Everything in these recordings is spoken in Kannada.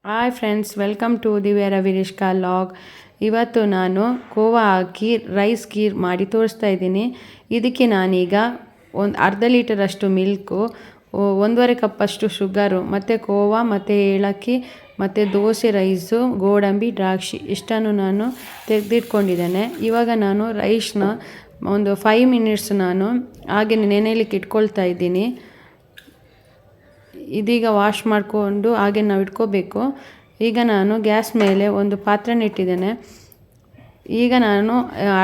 ಹಾಯ್ ಫ್ರೆಂಡ್ಸ್, ವೆಲ್ಕಮ್ ಟು ದಿವ್ಯರ ವಿರಿಷ್ಕಾ ಲಾಗ್. ಇವತ್ತು ನಾನು ಕೋವಾ ಹಾಕಿ ರೈಸ್ ಖೀರ್ ಮಾಡಿ ತೋರಿಸ್ತಾ ಇದ್ದೀನಿ. ಇದಕ್ಕೆ ನಾನೀಗ ಒಂದು ಅರ್ಧ ಲೀಟರಷ್ಟು ಮಿಲ್ಕು, 1.5 ಕಪ್ಪಷ್ಟು ಶುಗರು ಮತ್ತು ಕೋವಾ ಮತ್ತು ಏಲಕ್ಕಿ ಮತ್ತು ದೋಸೆ ರೈಸು, ಗೋಡಂಬಿ, ದ್ರಾಕ್ಷಿ ಇಷ್ಟನ್ನು ನಾನು ತೆಗೆದಿಟ್ಕೊಂಡಿದ್ದೇನೆ. ಇವಾಗ ನಾನು ರೈಸ್ನ ಒಂದು 5 ಮಿನಿಟ್ಸ್ ನಾನು ಹಾಗೆ ನೆನೆಯಲಿಕ್ಕೆ ಇಟ್ಕೊಳ್ತಾ ಇದ್ದೀನಿ. ಇದೀಗ ವಾಶ್ ಮಾಡಿಕೊಂಡು ಹಾಗೆ ನಾವು ಇಟ್ಕೋಬೇಕು. ಈಗ ನಾನು ಗ್ಯಾಸ್ ಮೇಲೆ ಒಂದು ಪಾತ್ರೆನ ಇಟ್ಟಿದ್ದೇನೆ. ಈಗ ನಾನು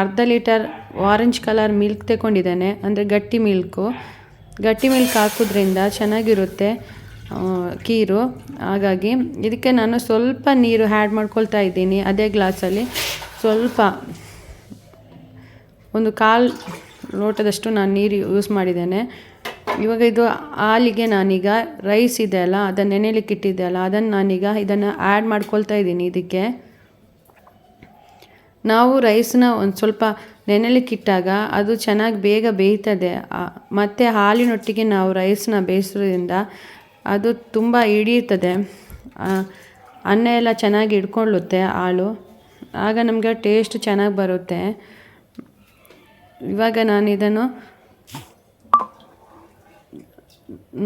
ಅರ್ಧ ಲೀಟರ್ ಆರೆಂಜ್ ಕಲರ್ ಮಿಲ್ಕ್ ತಗೊಂಡಿದ್ದೇನೆ, ಅಂದರೆ ಗಟ್ಟಿ ಮಿಲ್ಕ್ ಹಾಕೋದ್ರಿಂದ ಚೆನ್ನಾಗಿರುತ್ತೆ ಖೀರು. ಹಾಗಾಗಿ ಇದಕ್ಕೆ ನಾನು ಸ್ವಲ್ಪ ನೀರು ಆ್ಯಡ್ ಮಾಡ್ಕೊಳ್ತಾ ಇದ್ದೀನಿ. ಅದೇ ಗ್ಲಾಸಲ್ಲಿ ಸ್ವಲ್ಪ ಒಂದು 1/4 ಲೋಟದಷ್ಟು ನಾನು ನೀರು ಯೂಸ್ ಮಾಡಿದ್ದೇನೆ. ಇವಾಗ ಇದು ಹಾಲಿಗೆ ನಾನೀಗ ರೈಸ್ ಇದೆ ಅಲ್ಲ, ಅದನ್ನು ನೆನೆಯಲಿಕ್ಕೆ ಇಟ್ಟಿದ್ದೆ ಅಲ್ಲ, ಅದನ್ನು ನಾನೀಗ ಇದನ್ನು ಆ್ಯಡ್ ಮಾಡ್ಕೊಳ್ತಾ ಇದ್ದೀನಿ. ಇದಕ್ಕೆ ನಾವು ರೈಸನ್ನ ಒಂದು ಸ್ವಲ್ಪ ನೆನೆಯಲಿಕ್ಕೆ ಇಟ್ಟಾಗ ಅದು ಚೆನ್ನಾಗಿ ಬೇಗ ಬೇಯ್ತದೆ. ಮತ್ತು ಹಾಲಿನೊಟ್ಟಿಗೆ ನಾವು ರೈಸನ್ನ ಬೇಯಿಸೋದ್ರಿಂದ ಅದು ತುಂಬ ಹಿಡಿಯುತ್ತದೆ, ಅನ್ನ ಎಲ್ಲ ಚೆನ್ನಾಗಿ ಹಿಡ್ಕೊಳ್ಳುತ್ತೆ ಹಾಲು. ಆಗ ನಮಗೆ ಟೇಸ್ಟ್ ಚೆನ್ನಾಗಿ ಬರುತ್ತೆ. ಇವಾಗ ನಾನು ಇದನ್ನು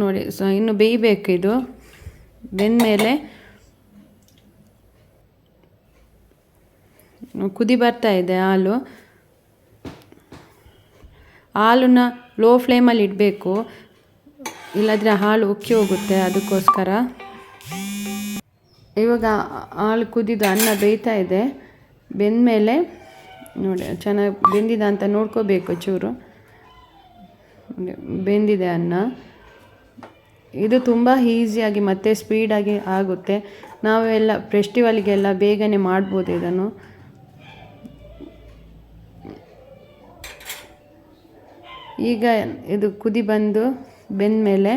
ನೋಡಿ, ಇನ್ನು ಬೇಯಬೇಕು. ಇದು ಬೆಂದಮೇಲೆ ಕುದಿ ಬರ್ತಾ ಇದೆ ಹಾಲನ್ನ ಲೋ ಫ್ಲೇಮಲ್ಲಿ ಇಡಬೇಕು, ಇಲ್ಲದ್ರೆ ಹಾಲು ಉಕ್ಕಿ ಹೋಗುತ್ತೆ. ಅದಕ್ಕೋಸ್ಕರ ಇವಾಗ ಹಾಲು ಕುದಿದು ಅನ್ನ ಬೇಯ್ತಾ ಇದೆ. ಬೆಂದಮೇಲೆ ನೋಡಿ, ಚೆನ್ನಾಗಿ ಬೆಂದಿದೆ ಅಂತ ನೋಡ್ಕೋಬೇಕು. ಚೂರು ಬೆಂದಿದೆ ಅನ್ನ. ಇದು ತುಂಬ ಈಸಿಯಾಗಿ ಮತ್ತು ಸ್ಪೀಡಾಗಿ ಆಗುತ್ತೆ. ನಾವೆಲ್ಲ ಫೆಸ್ಟಿವಲ್ಗೆಲ್ಲ ಬೇಗನೆ ಮಾಡ್ಬೋದು ಇದನ್ನು. ಈಗ ಇದು ಕುದಿ ಬೆಂದಮೇಲೆ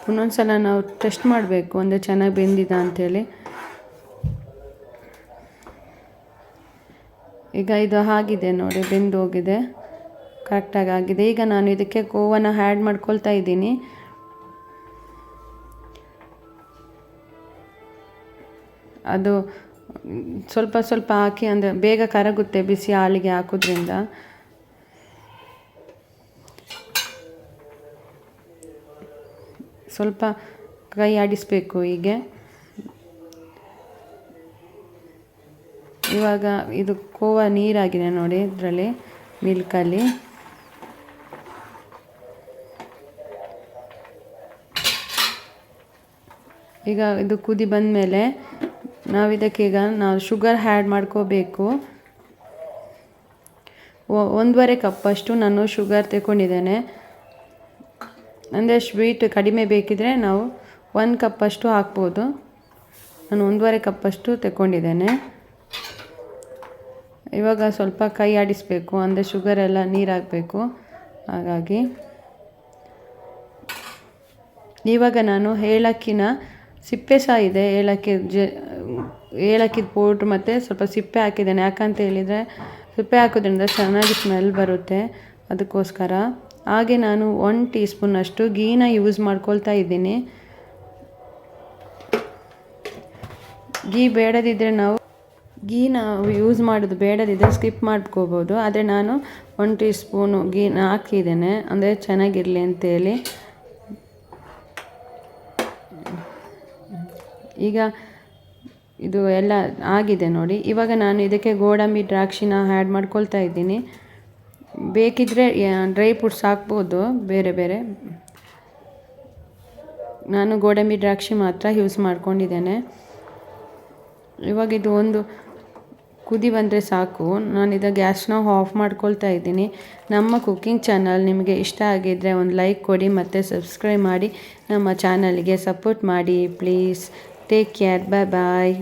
ಇನ್ನೊಂದ್ಸಲ ನಾವು ಟೆಸ್ಟ್ ಮಾಡಬೇಕು, ಅಂದರೆ ಚೆನ್ನಾಗಿ ಬೆಂದಿದ ಅಂಥೇಳಿ. ಈಗ ಇದು ಆಗಿದೆ ನೋಡಿ, ಬೆಂದು ಹೋಗಿದೆ, ಕರೆಕ್ಟಾಗಿ ಆಗಿದೆ. ಈಗ ನಾನು ಇದಕ್ಕೆ ಕೋವನ ಆ್ಯಡ್ ಮಾಡ್ಕೊಳ್ತಾ ಇದ್ದೀನಿ. ಅದು ಸ್ವಲ್ಪ ಸ್ವಲ್ಪ ಹಾಕಿ, ಅಂದರೆ ಬೇಗ ಕರಗುತ್ತೆ ಬಿಸಿ ಹಾಲಿಗೆ ಹಾಕೋದ್ರಿಂದ. ಸ್ವಲ್ಪ ಕೈ ಆಡಿಸಬೇಕು ಹೀಗೆ. ಇವಾಗ ಇದು ಕೋವಾ ನೀರಾಗಿದೆ ನೋಡಿ, ಇದರಲ್ಲಿ ಮಿಲ್ಕಲ್ಲಿ. ಈಗ ಇದು ಕುದಿ ಬಂದಮೇಲೆ ನಾವು ಶುಗರ್ ಆ್ಯಡ್ ಮಾಡ್ಕೋಬೇಕು. 1.5 ಕಪ್ಪಷ್ಟು ನಾನು ಶುಗರ್ ತಗೊಂಡಿದ್ದೇನೆ. ಅಂದರೆ ಸ್ವೀಟ್ ಕಡಿಮೆ ಬೇಕಿದ್ರೆ ನಾವು 1 ಕಪ್ಪಷ್ಟು ಹಾಕ್ಬೋದು. ನಾನು 1.5 ಕಪ್ಪಷ್ಟು ತಗೊಂಡಿದ್ದೇನೆ. ಇವಾಗ ಸ್ವಲ್ಪ ಕೈ ಆಡಿಸಬೇಕು, ಅಂದರೆ ಶುಗರೆಲ್ಲ ನೀರಾಗಬೇಕು. ಹಾಗಾಗಿ ಇವಾಗ ನಾನು ಏಲಕ್ಕಿನ ಸಿಪ್ಪೆ ಸಹ ಇದೆ, ಏಲಕ್ಕಿ ಪೌಡ್ರ್ ಮತ್ತು ಸ್ವಲ್ಪ ಸಿಪ್ಪೆ ಹಾಕಿದ್ದೇನೆ. ಯಾಕಂತ ಹೇಳಿದರೆ ಸಿಪ್ಪೆ ಹಾಕೋದ್ರಿಂದ ಚೆನ್ನಾಗಿ ಸ್ಮೆಲ್ ಬರುತ್ತೆ, ಅದಕ್ಕೋಸ್ಕರ. ಹಾಗೆ ನಾನು 1 ಟೀ ಸ್ಪೂನಷ್ಟು ಗೀನ ಯೂಸ್ ಮಾಡ್ಕೊಳ್ತಾ ಇದ್ದೀನಿ. ಗೀ ನಾವು ಯೂಸ್ ಮಾಡೋದು ಬೇಡದಿದ್ದರೆ ಸ್ಕಿಪ್ ಮಾಡ್ಕೋಬೋದು. ಆದರೆ ನಾನು 1 ಟೀ ಸ್ಪೂನು ಗೀನ ಹಾಕಿದ್ದೇನೆ, ಅಂದರೆ ಚೆನ್ನಾಗಿರಲಿ ಅಂತೇಳಿ. ಈಗ ಇದು ಎಲ್ಲ ಆಗಿದೆ ನೋಡಿ. ಇವಾಗ ನಾನು ಇದಕ್ಕೆ ಗೋಡಂಬಿ, ದ್ರಾಕ್ಷಿನ ಆ್ಯಡ್ ಮಾಡ್ಕೊಳ್ತಾ ಇದ್ದೀನಿ. ಬೇಕಿದ್ದರೆ ಡ್ರೈ ಫ್ರೂಟ್ಸ್ ಹಾಕ್ಬೋದು ಬೇರೆ ಬೇರೆ. ನಾನು ಗೋಡಂಬಿ, ದ್ರಾಕ್ಷಿ ಮಾತ್ರ ಯೂಸ್ ಮಾಡ್ಕೊಂಡಿದ್ದೇನೆ. ಇವಾಗ ಇದು ಒಂದು ಕುದಿ ಬಂದರೆ ಸಾಕು. ನಾನಿದ ಗ್ಯಾಸ್ನ ಆಫ್ ಮಾಡ್ಕೊಳ್ತಾ ಇದ್ದೀನಿ. ನಮ್ಮ ಕುಕ್ಕಿಂಗ್ ಚಾನಲ್ ನಿಮಗೆ ಇಷ್ಟ ಆಗಿದ್ದರೆ ಒಂದು ಲೈಕ್ ಕೊಡಿ ಮತ್ತು ಸಬ್ಸ್ಕ್ರೈಬ್ ಮಾಡಿ ನಮ್ಮ ಚಾನಲ್ಗೆ ಸಪೋರ್ಟ್ ಮಾಡಿ please. Take care, bye bye.